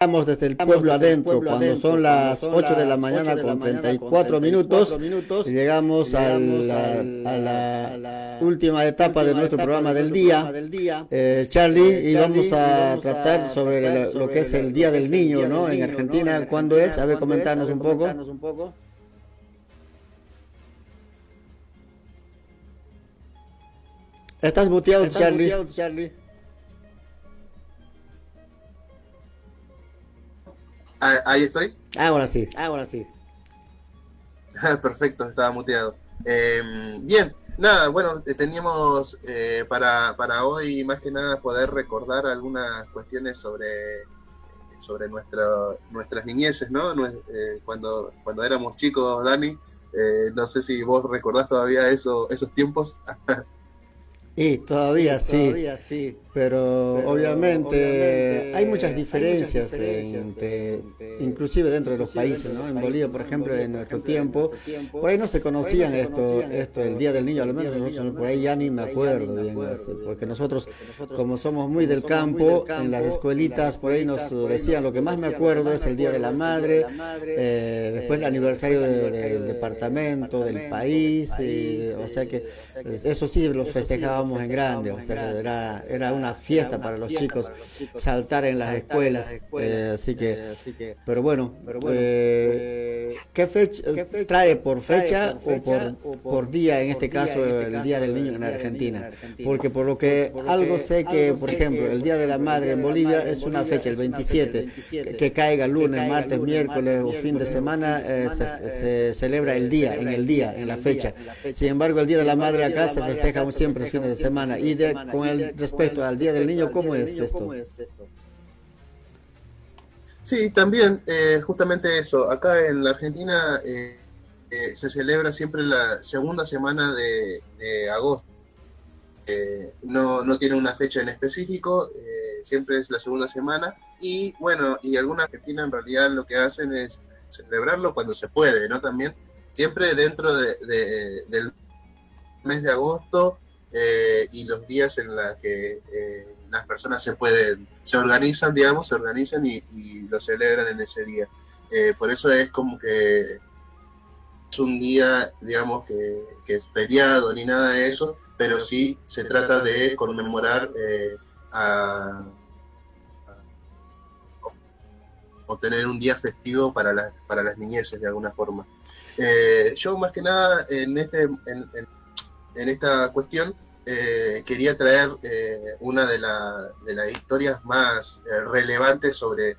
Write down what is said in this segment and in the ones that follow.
Estamos desde el pueblo adentro, cuando son las 8 de la mañana con 34 minutos, y llegamos a la última etapa de nuestro programa del día, Charlie, y vamos a tratar sobre lo que es el Día del Niño, ¿no? En Argentina, ¿cuándo es? A ver, comentarnos un poco. Estás muteado, Charlie. Ahí estoy. Ahora sí. Perfecto, estaba muteado. Bien, nada, bueno, teníamos para hoy más que nada poder recordar algunas cuestiones sobre nuestras niñeces, ¿no? Cuando éramos chicos, Dani, no sé si vos recordás todavía esos tiempos. Y todavía sí, pero obviamente hay muchas diferencias inclusive dentro de los países, ¿no? En Bolivia, por ejemplo, en nuestro tiempo, por ahí no se conocían esto, el Día del Niño, al menos nosotros por ahí ya ni me acuerdo bien, porque nosotros, como somos muy del campo, en las escuelitas por ahí nos decían, lo que más me acuerdo es el Día de la Madre, después el aniversario del departamento, del país, o sea que eso sí los festejábamos en grande, o sea, era una fiesta para los chicos saltar en las escuelas, así que, pero bueno, ¿qué fecha trae por fecha o por día, en este caso el Día del Niño en Argentina? Porque por lo que algo sé que, por ejemplo, el Día de la Madre en Bolivia es una fecha, el 27, que caiga lunes, martes, miércoles o fin de semana, se celebra el día, en la fecha. Sin embargo, el Día de la Madre acá se festeja siempre fines de semana. Y con el respecto al Día del Niño, ¿cómo es esto? Sí, también, justamente eso. Acá en la Argentina se celebra siempre la segunda semana de agosto. No tiene una fecha en específico, siempre es la segunda semana. Y bueno, y alguna Argentina en realidad lo que hacen es celebrarlo cuando se puede, ¿no? También, siempre dentro del mes de agosto, y los días en los que las personas se organizan, digamos, y lo celebran en ese día. Por eso es como que es un día, digamos, que es feriado ni nada de eso, pero sí se trata de conmemorar o tener un día festivo para las niñeces de alguna forma. Yo más que nada en esta cuestión quería traer una de las historias más relevantes sobre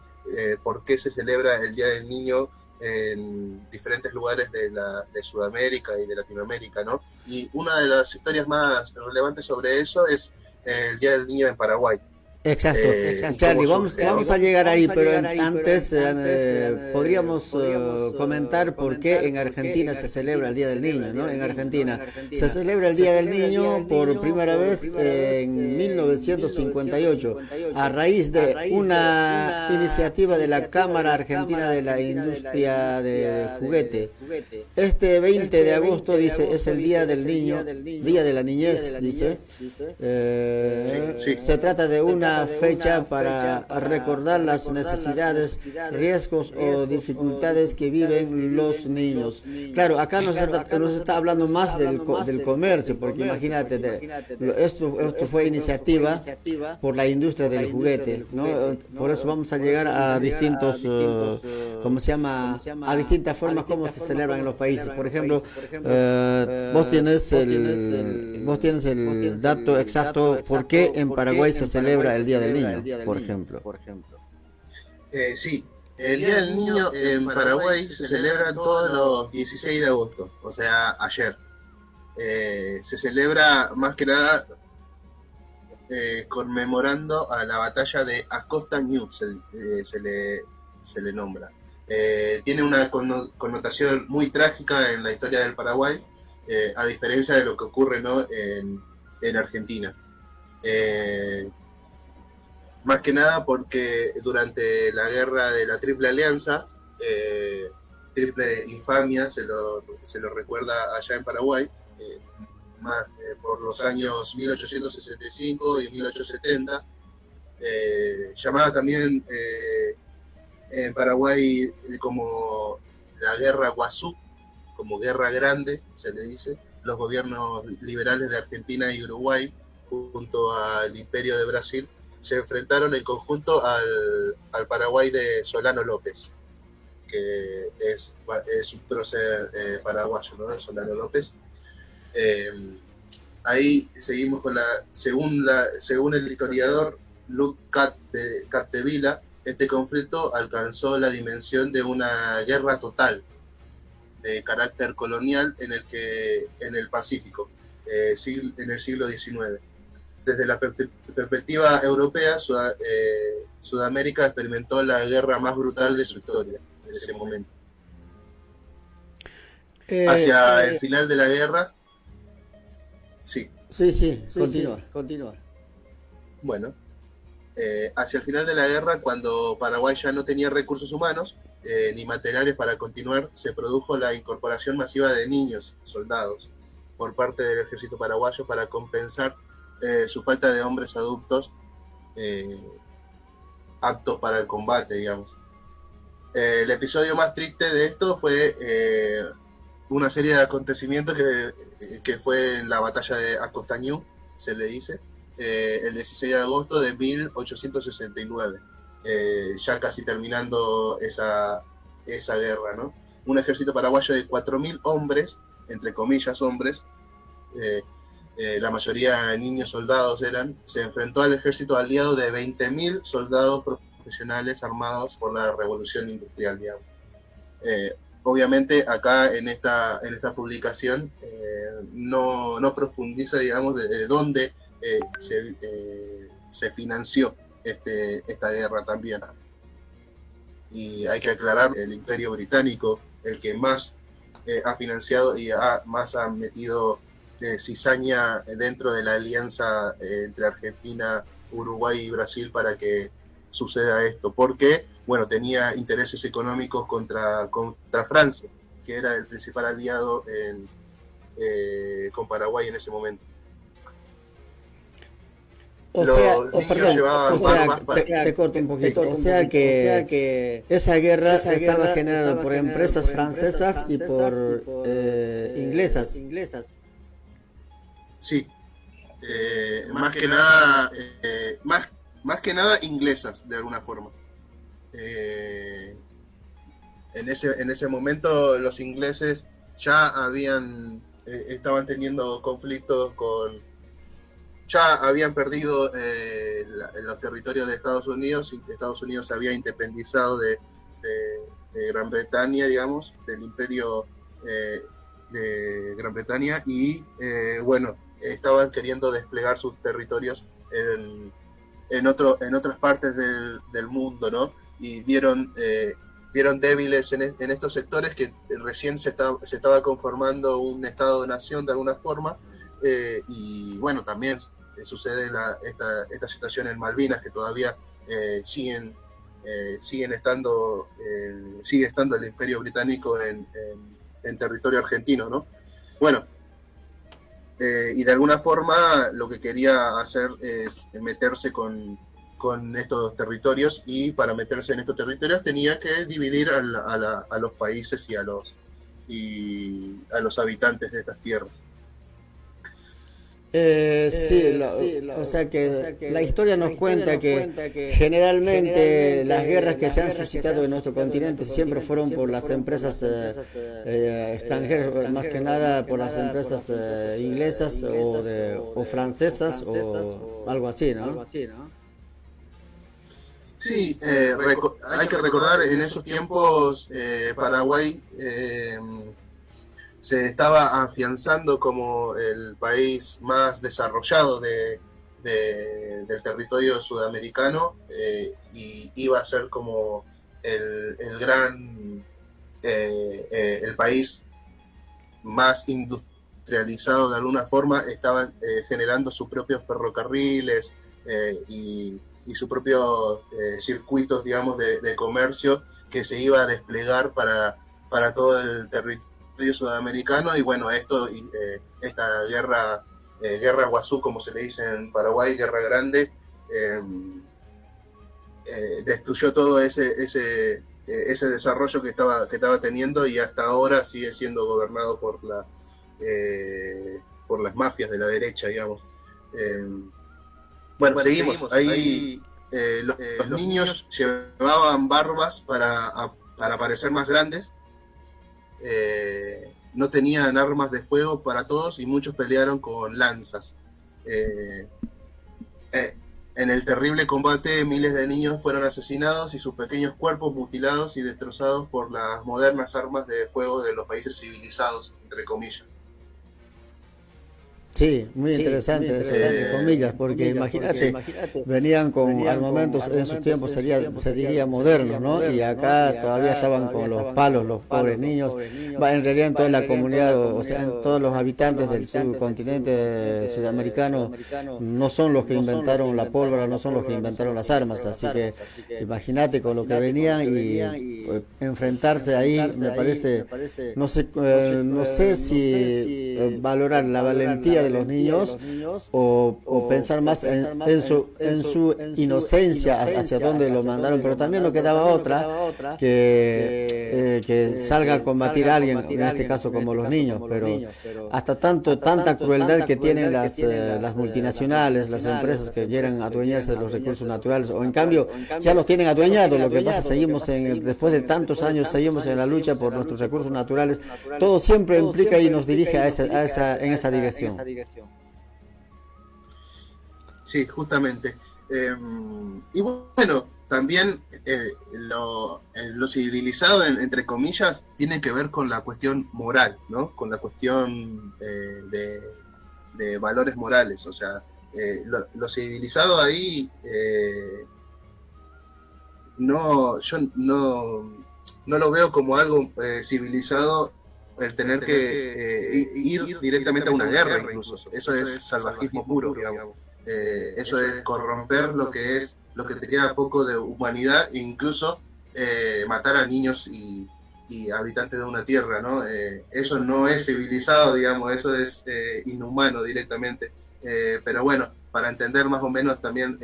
por qué se celebra el Día del Niño en diferentes lugares de Sudamérica y de Latinoamérica, ¿no? Y una de las historias más relevantes sobre eso es el Día del Niño en Paraguay. Exacto, Charlie, vamos a llegar ahí, pero antes podríamos comentar por qué en Argentina se celebra el Día del Niño, ¿no? En Argentina se celebra el Día del Niño por primera vez en 1958, a raíz de una iniciativa de la Cámara Argentina de la Industria de Juguete. Este 20 de agosto, dice, es el Día del Niño, Día de la Niñez, dice. Se trata de una fecha para recordar las necesidades, riesgos o dificultades que viven los niños. Claro, acá nos está hablando más del comercio, porque imagínate, esto fue iniciativa por la industria del juguete, ¿no? Por eso vamos a llegar a distintos, ¿cómo se llama? A distintas formas como se celebran en los países. Por ejemplo, vos tienes el dato exacto por qué en Paraguay se celebra el Día del Niño, por ejemplo. Sí, el Día del Niño en Paraguay se celebra todos los 16 de agosto, o sea, ayer. Se celebra más que nada conmemorando a la batalla de Acosta Ñu, se le nombra. Tiene una connotación muy trágica en la historia del Paraguay, a diferencia de lo que ocurre, ¿no? en Argentina. Más que nada porque durante la guerra de la Triple Alianza, Triple Infamia se lo recuerda allá en Paraguay, por los años 1865 y 1870, llamada también en Paraguay como la guerra Guazú, como guerra grande, se le dice. Los gobiernos liberales de Argentina y Uruguay, junto al Imperio de Brasil, se enfrentaron en conjunto al Paraguay de Solano López, que es un prócer paraguayo, ¿no? Solano López. Ahí seguimos con según el historiador Luc Capdevila, este conflicto alcanzó la dimensión de una guerra total de carácter colonial en el Pacífico, en el siglo XIX. Desde la perspectiva europea, Sudamérica experimentó la guerra más brutal de su historia en ese momento. Hacia el final de la guerra, sí. Sí, continúa. Bueno, hacia el final de la guerra, cuando Paraguay ya no tenía recursos humanos ni materiales para continuar, se produjo la incorporación masiva de niños soldados por parte del ejército paraguayo para compensar su falta de hombres adultos aptos para el combate, digamos. El episodio más triste de esto fue una serie de acontecimientos que fue en la batalla de Acostañú, se le dice, el 16 de agosto de 1869, ya casi terminando esa guerra, ¿no? Un ejército paraguayo de 4.000 hombres, entre comillas hombres, la mayoría niños soldados se enfrentó al ejército aliado de 20.000 soldados profesionales armados por la revolución industrial, digamos. Obviamente acá en esta publicación no profundiza, digamos, de dónde se financió esta guerra también. Y hay que aclarar, el Imperio Británico, el que más ha financiado y más ha metido cizaña dentro de la alianza entre Argentina, Uruguay y Brasil para que suceda esto, porque bueno, tenía intereses económicos contra Francia, que era el principal aliado con Paraguay en ese momento. Te corto un poquito. Sí, o sea que esa guerra estaba generada por empresas francesas y por inglesas. Sí, más que nada, más que nada inglesas, de alguna forma. En ese momento los ingleses ya estaban teniendo conflictos ya habían perdido los territorios de Estados Unidos, y Estados Unidos se había independizado de Gran Bretaña, digamos, del imperio de Gran Bretaña, y bueno, estaban queriendo desplegar sus territorios en otras partes del mundo, ¿no? Y vieron débiles en estos sectores que recién se estaba conformando un estado-nación de alguna forma, y bueno, también sucede esta situación en Malvinas, que todavía sigue estando el Imperio Británico en territorio argentino, ¿no? Bueno, y de alguna forma lo que quería hacer es meterse con estos territorios, y para meterse en estos territorios tenía que dividir a los países y a los habitantes de estas tierras. O sea que la historia nos cuenta que generalmente las guerras que se han suscitado en nuestro continente siempre fueron por las empresas extranjeras, más que nada por las empresas inglesas o francesas o algo así, ¿no? Sí, hay que recordar, en esos tiempos Paraguay se estaba afianzando como el país más desarrollado del territorio sudamericano, y iba a ser como el país más industrializado de alguna forma. Estaban generando sus propios ferrocarriles y sus propios circuitos, digamos, de comercio que se iba a desplegar para todo el territorio sudamericano. Y bueno, esta guerra Guazú, como se le dice en Paraguay, guerra grande, destruyó todo ese desarrollo que estaba teniendo, y hasta ahora sigue siendo gobernado por las mafias de la derecha, digamos. Bueno, seguimos. Ahí los niños llevaban barbas para parecer más grandes. No tenían armas de fuego para todos y muchos pelearon con lanzas. En el terrible combate, miles de niños fueron asesinados y sus pequeños cuerpos mutilados y destrozados por las modernas armas de fuego de los países civilizados, entre comillas. Sí, muy interesante eso, entre comillas, porque imagínate, venían con armamentos en sus tiempos se diría modernos, ¿no? Y acá todavía estaban con los palos los pobres niños. En realidad en toda la comunidad, o sea, en todos los habitantes del subcontinente sudamericano no son los que inventaron la pólvora, no son los que inventaron las armas, así que imagínate con lo que venían y enfrentarse ahí, me parece, no sé si valorar la valentía de los niños o pensar más en su inocencia hacia dónde lo mandaron, pero también no quedaba otra que salga a combatir a alguien, en este caso como los niños, pero hasta tanta crueldad que tienen las multinacionales, las empresas que quieren adueñarse de los recursos naturales, o en cambio ya los tienen adueñados. Lo que pasa, después de tantos años seguimos en la lucha por nuestros recursos naturales. Todo siempre implica y nos dirige en esa dirección. Sí, justamente. Y bueno, también lo civilizado, entre comillas, tiene que ver con la cuestión moral, ¿no? Con la cuestión de valores morales. O sea, lo civilizado ahí, yo no lo veo como algo civilizado el tener que ir directamente a una guerra, incluso. Eso es salvajismo puro, digamos. Eso es corromper lo que te queda poco de humanidad, e incluso matar a niños y habitantes de una tierra, ¿no? Eso no es civilizado, digamos, eso es inhumano directamente. Pero bueno, para entender más o menos también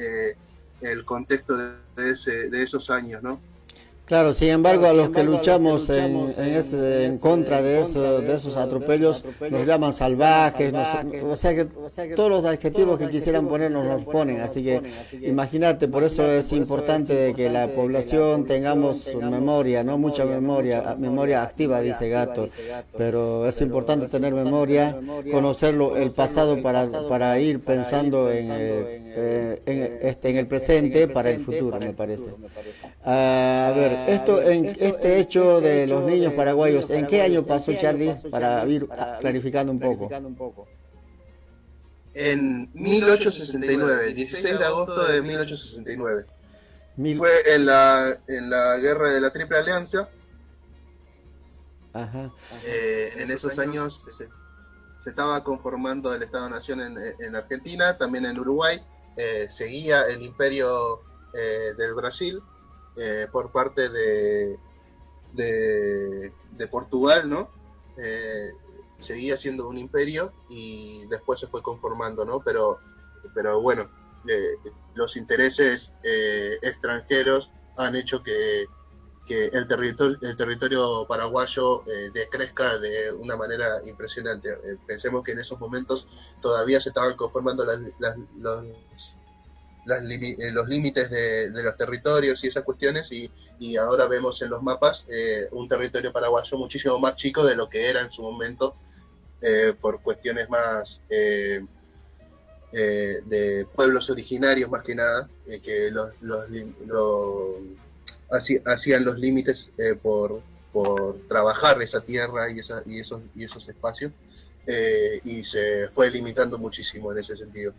el contexto de esos años, ¿no? Claro, sin embargo, a los que luchamos en contra de esos atropellos nos llaman salvajes, o sea que todos los adjetivos que quisieran poner nos los ponen, así que imagínate, por eso es importante de que la población tengamos memoria, no mucha memoria activa, dice Gato, pero es importante tener memoria, conocerlo, el pasado para ir pensando en el presente para el futuro, me parece. A ver, este hecho de los niños paraguayos, ¿en qué año pasó, Charlie? Para ir clarificando un poco. En 1869, 16 de agosto de 1869. Fue en la guerra de la Triple Alianza. Ajá. En esos años se estaba conformando el Estado-Nación en Argentina, también en Uruguay. Seguía el imperio del Brasil por parte de Portugal, ¿no? Seguía siendo un imperio y después se fue conformando, ¿no? Pero bueno, los intereses extranjeros han hecho que el territorio paraguayo decrezca de una manera impresionante. Pensemos que en esos momentos todavía se estaban conformando los límites de los territorios y esas cuestiones, y ahora vemos en los mapas un territorio paraguayo muchísimo más chico de lo que era en su momento, por cuestiones más de pueblos originarios, más que nada, que hacían los límites por trabajar esa tierra y esos espacios, y se fue limitando muchísimo en ese sentido.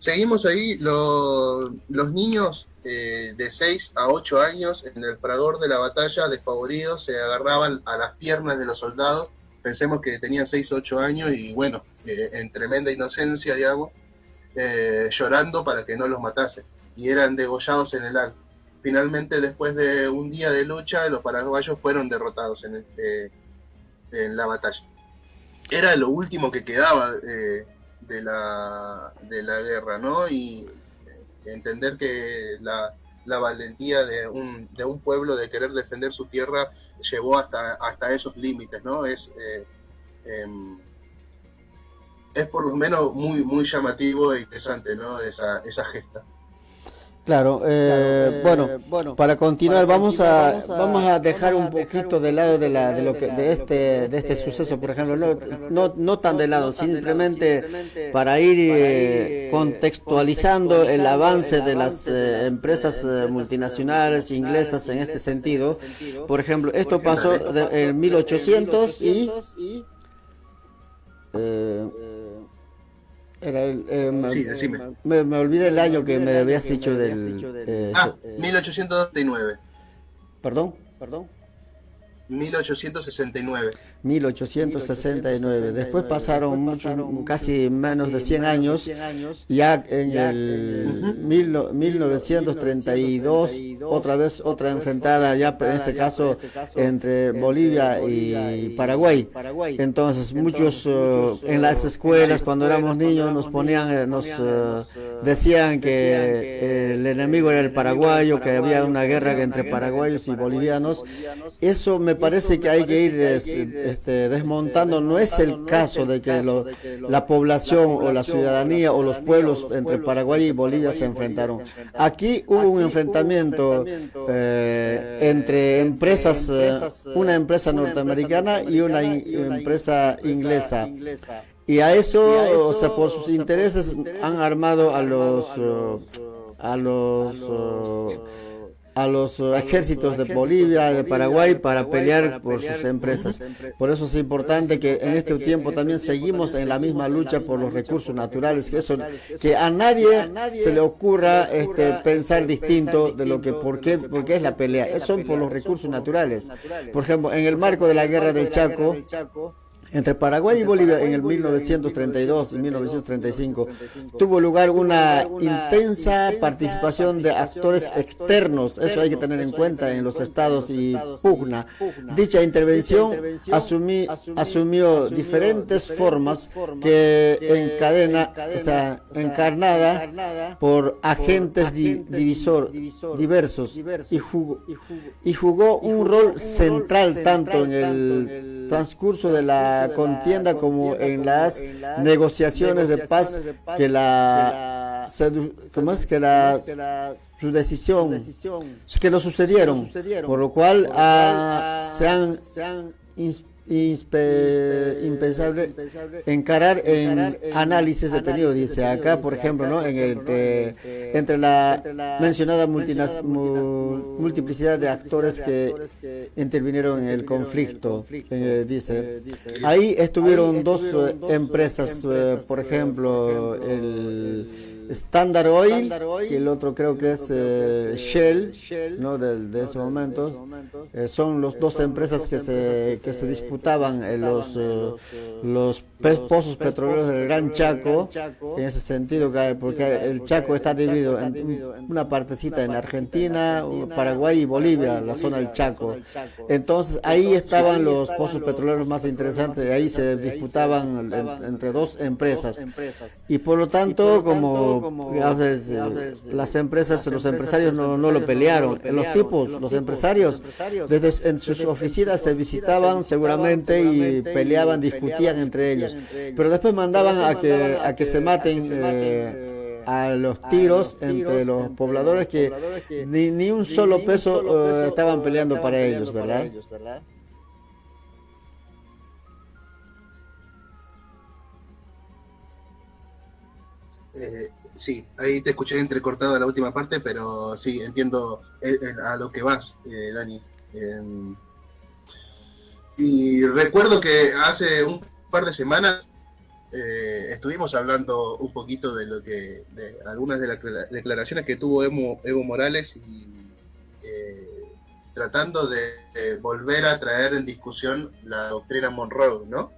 Seguimos ahí, los niños de 6 a 8 años en el fragor de la batalla, despavoridos, se agarraban a las piernas de los soldados. Pensemos que tenían 6 o 8 años y bueno, en tremenda inocencia, digamos, llorando para que no los matasen, y eran degollados en el acto. Finalmente, después de un día de lucha, los paraguayos fueron derrotados en la batalla. Era lo último que quedaba de la guerra, ¿no? Y entender que la la valentía de un pueblo de querer defender su tierra llevó hasta esos límites, ¿no? Es por lo menos muy llamativo e interesante, ¿no? Esa gesta. Claro, bueno, para continuar vamos a dejar un poquito de lado de este suceso, por ejemplo, no tan de lado, simplemente para ir contextualizando el avance de las empresas multinacionales inglesas en este sentido. Por ejemplo, esto pasó en 1800 y eh, era sí, decime. me olvidé el año que me habías dicho 1869. Perdón. 1869. 1869. Después pasaron casi menos de 100 años. Ya en el 1932, otra enfrentada, ya en este caso entre Bolivia y Paraguay. Entonces, muchos en las escuelas, cuando éramos niños, nos decían que el enemigo era el paraguayo, que había una guerra entre paraguayos y bolivianos. Eso me parece que hay que ir desmontando. No es el caso de que la población o la ciudadanía o los pueblos entre Paraguay y Bolivia se enfrentaron. Aquí hubo un enfrentamiento entre empresas, una empresa norteamericana y una empresa inglesa. Y a eso, o sea, por sus intereses han armado a los ejércitos de Bolivia, de Paraguay, para pelear por sus empresas. Por eso es importante que en este tiempo también seguimos en la misma lucha por los recursos naturales, que a nadie se le ocurra pensar distinto de por qué es la pelea. Son por los recursos naturales. Por ejemplo, en el marco de la guerra del Chaco, entre Paraguay y Bolivia en el 1932 y 1935 tuvo lugar una intensa participación de actores externos, eso hay que tener en cuenta en los estados y pugna. Dicha intervención asumió diferentes formas que encarnada por agentes diversos y jugó un rol central tanto en el transcurso de la contienda como en las negociaciones de paz su decisión que lo sucedieron, por lo cual se han impensable encarar en análisis detenido, dice acá, por ejemplo, ¿no? Entre la mencionada multiplicidad de actores que intervinieron en el conflicto, dice, ahí estuvieron dos empresas, por ejemplo, el Standard Oil y el otro creo que es Shell, ¿no? de ese momento. Son las dos empresas que se disputaban los pozos petroleros del Gran Chaco, en ese sentido, porque el Chaco está dividido en una partecita en Argentina, Paraguay y Bolivia, la zona del Chaco. Entonces ahí estaban los pozos petroleros más interesantes, y ahí se disputaban entre dos empresas. Y por lo tanto, como las empresas, los empresarios no lo pelearon. Los empresarios, desde en sus oficinas se visitaban seguramente y peleaban, discutían entre ellos. Pero después mandaban a que se maten a los tiros entre los pobladores, que ni un solo peso estaban peleando para ellos, ¿verdad? Sí, ahí te escuché entrecortado la última parte, pero sí, entiendo a lo que vas, Dani. Y recuerdo que hace un par de semanas estuvimos hablando un poquito de algunas de las declaraciones que tuvo Evo Morales, y tratando de volver a traer en discusión la doctrina Monroe, ¿no?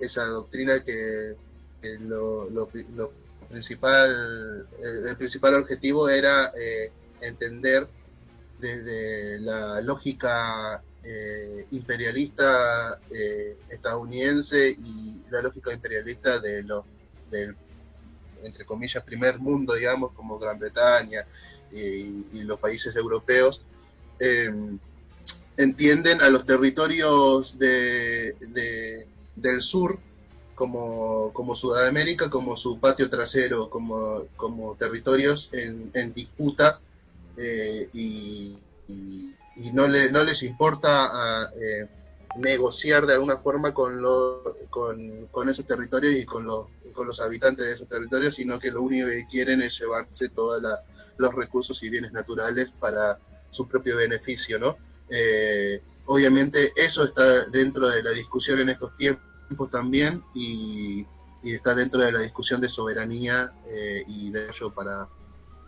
Esa doctrina que el principal objetivo era entender desde la lógica imperialista estadounidense y la lógica imperialista del entre comillas, primer mundo, digamos, como Gran Bretaña y los países europeos, entienden a los territorios del sur como Sudamérica, como su patio trasero, como territorios en disputa, y no les importa negociar de alguna forma con esos territorios y con los habitantes de esos territorios, sino que lo único que quieren es llevarse todos los recursos y bienes naturales para su propio beneficio, ¿no? Obviamente eso está dentro de la discusión en estos tiempos también, y está dentro de la discusión de soberanía y de ello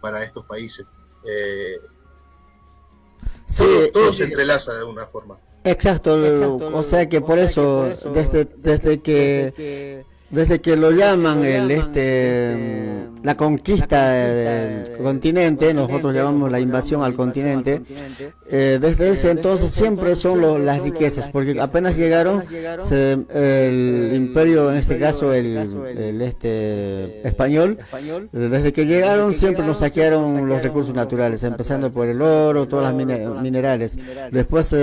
para estos países. Sí, todo se entrelaza de alguna forma. Exacto, o sea que por eso, desde que lo llaman la conquista del continente, nosotros llamamos la invasión al continente, desde ese entonces siempre son las riquezas, porque apenas llegaron, el imperio, en este caso el español, desde que llegaron siempre nos saquearon los recursos naturales, empezando por el oro, todas las minerales, después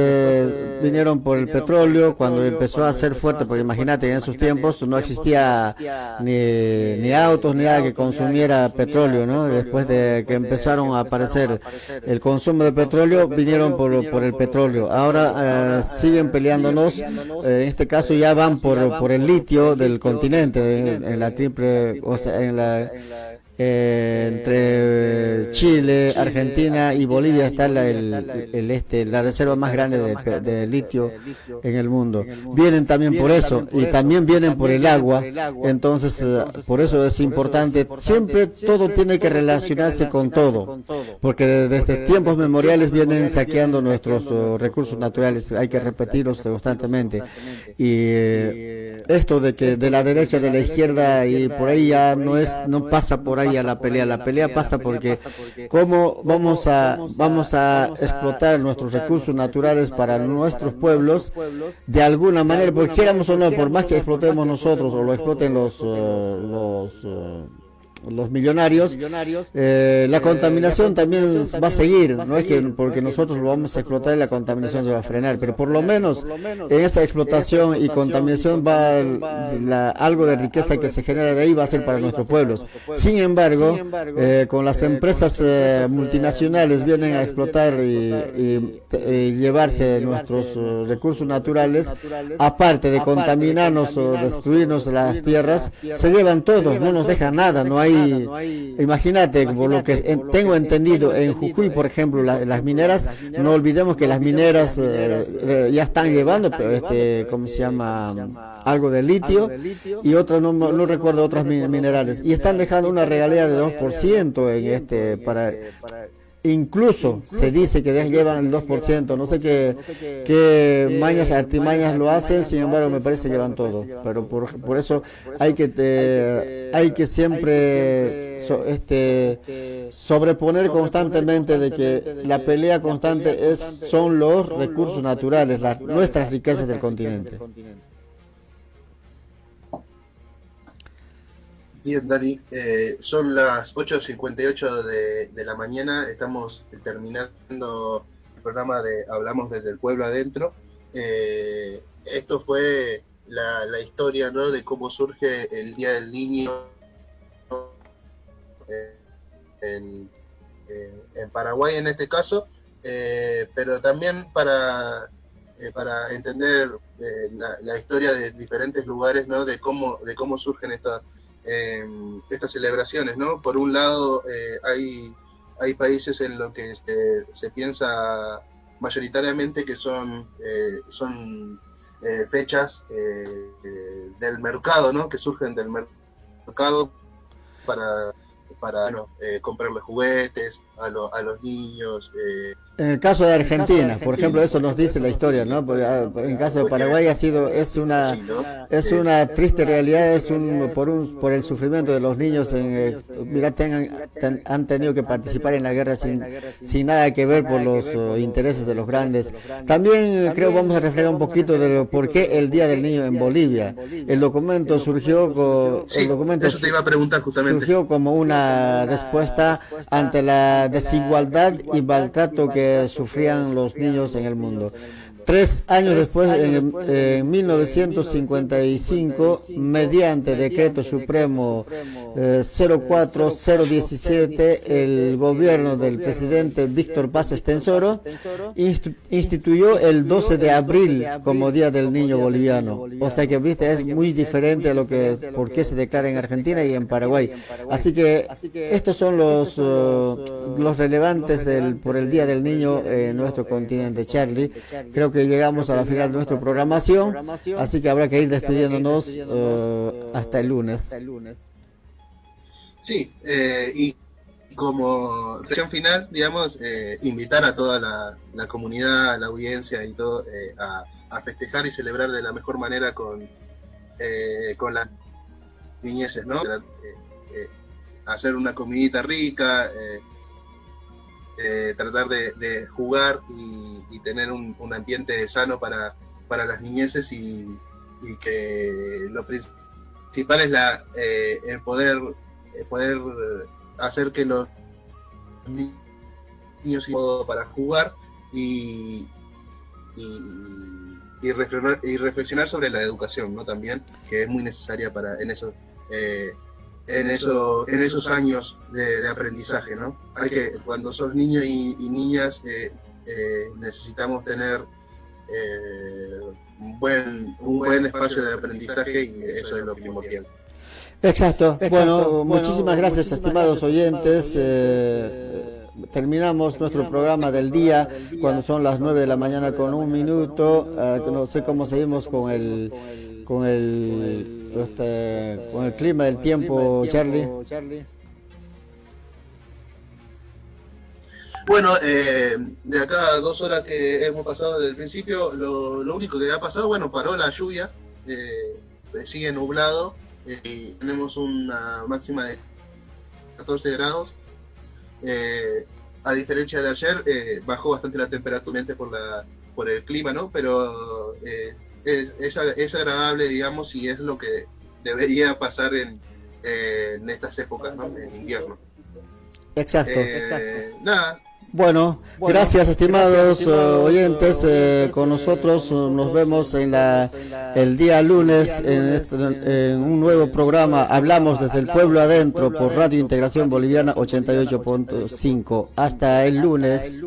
vinieron por el petróleo, cuando empezó a ser fuerte, porque imagínate, en esos tiempos no existía ni autos, ni nada que consumiera petróleo, ¿no? Después de que empezaron a aparecer el consumo de petróleo, vinieron por el petróleo. Ahora siguen peleándonos, en este caso ya van por el litio del continente, en la triple, o sea, entre Chile, Argentina y Bolivia está la reserva más grande de litio en el mundo. Vienen también por eso, y también vienen por el agua. Entonces por eso es importante, siempre todo tiene que relacionarse con todo, porque desde tiempos memoriales vienen saqueando nuestros recursos naturales, hay que repetirlos constantemente. Y esto de que de la derecha, de la izquierda y por ahí ya no pasa por ahí a la pelea pasa porque cómo vamos a explotar nuestros recursos naturales para nuestros pueblos de alguna manera, porque quieramos o no, por más que explotemos nosotros o lo exploten los millonarios, la contaminación también va a seguir, no es que porque nosotros lo vamos a explotar y la contaminación se va a frenar, pero por lo menos en esa explotación y contaminación va algo de riqueza que se genera de ahí va a ser para nuestros pueblos. Sin embargo, con las empresas multinacionales vienen a explotar y llevarse nuestros recursos naturales, aparte de contaminarnos o destruirnos las tierras, se llevan todo, no nos dejan nada, no hay. Imagínate, por lo que tengo entendido, en Jujuy, por ejemplo, las mineras, no olvidemos que las mineras ya están llevando, ¿cómo se llama? Algo de litio, y otras, no recuerdo, otras minerales, y están dejando una regalía de 2% para... Incluso se dice que llevan el 2%, no sé qué mañas, artimañas lo hacen, sin embargo me parece que llevan todo, pero por eso hay que siempre sobreponer constantemente de que la pelea constante son los recursos naturales, nuestras riquezas del continente. Bien, Dani, son las 8:58 de la mañana, estamos terminando el programa de Hablamos desde el Pueblo Adentro. Esto fue la historia, ¿no?, de cómo surge el Día del Niño en Paraguay en este caso, pero también para entender la historia de diferentes lugares, ¿no?, de cómo surgen estas celebraciones, ¿no? Por un lado, hay países en los que se piensa mayoritariamente que son fechas del mercado, ¿no?, que surgen del mercado para comprarle juguetes a los niños, En el caso de Argentina, por ejemplo, eso nos dice la historia, ¿no? Porque, en el caso de Paraguay es una triste realidad, por el sufrimiento de los niños mira, han tenido que participar en la guerra sin nada que ver por los intereses de los grandes. También creo vamos a reflejar un poquito de por qué el Día del Niño en Bolivia. El documento eso te iba a preguntar justamente. Surgió como una respuesta ante la desigualdad y maltrato que sufrían los niños en el mundo. 3 años después, en 1955, mediante decreto supremo 04017, el gobierno del presidente Víctor Paz Estenssoro instituyó el 12 de abril como Día del Niño Boliviano. O sea que, viste, es muy diferente a por qué se declara en Argentina y en Paraguay. Así que estos son los relevantes por el Día del Niño en nuestro continente, Charlie. Creo que llegamos a la final de nuestra programación, así que habrá que ir despidiéndonos hasta el lunes. Sí, y como reflexión final, digamos, invitar a toda la comunidad, a la audiencia y todo a festejar y celebrar de la mejor manera con las niñeces, ¿no? Hacer una comidita rica, tratar de jugar y tener un ambiente sano para las niñeces y que lo principal es el poder hacer que los niños para jugar y reflexionar sobre la educación, ¿no? También, que es muy necesaria en esos años de aprendizaje, ¿no? Cuando sos niño y niñas, necesitamos tener un buen espacio de aprendizaje y eso es lo primordial. Exacto. Bueno, muchísimas gracias, estimados oyentes. Terminamos nuestro programa del día cuando son las 9 de la mañana con 1 minuto. No sé cómo seguimos con el clima del tiempo, Charlie. Bueno, de acá a 2 horas que hemos pasado desde el principio, lo único que ha pasado, bueno, paró la lluvia, sigue nublado, y tenemos una máxima de 14 grados. A diferencia de ayer, bajó bastante la temperatura por el clima, ¿no? Pero es agradable, digamos, y es lo que debería pasar en estas épocas, ¿no? En invierno. Exacto. Nada. Bueno, gracias, estimados oyentes. Con nosotros nos vemos el día lunes en un nuevo programa. Hablamos desde el pueblo adentro por Radio Integración Boliviana 88.5. Hasta el lunes.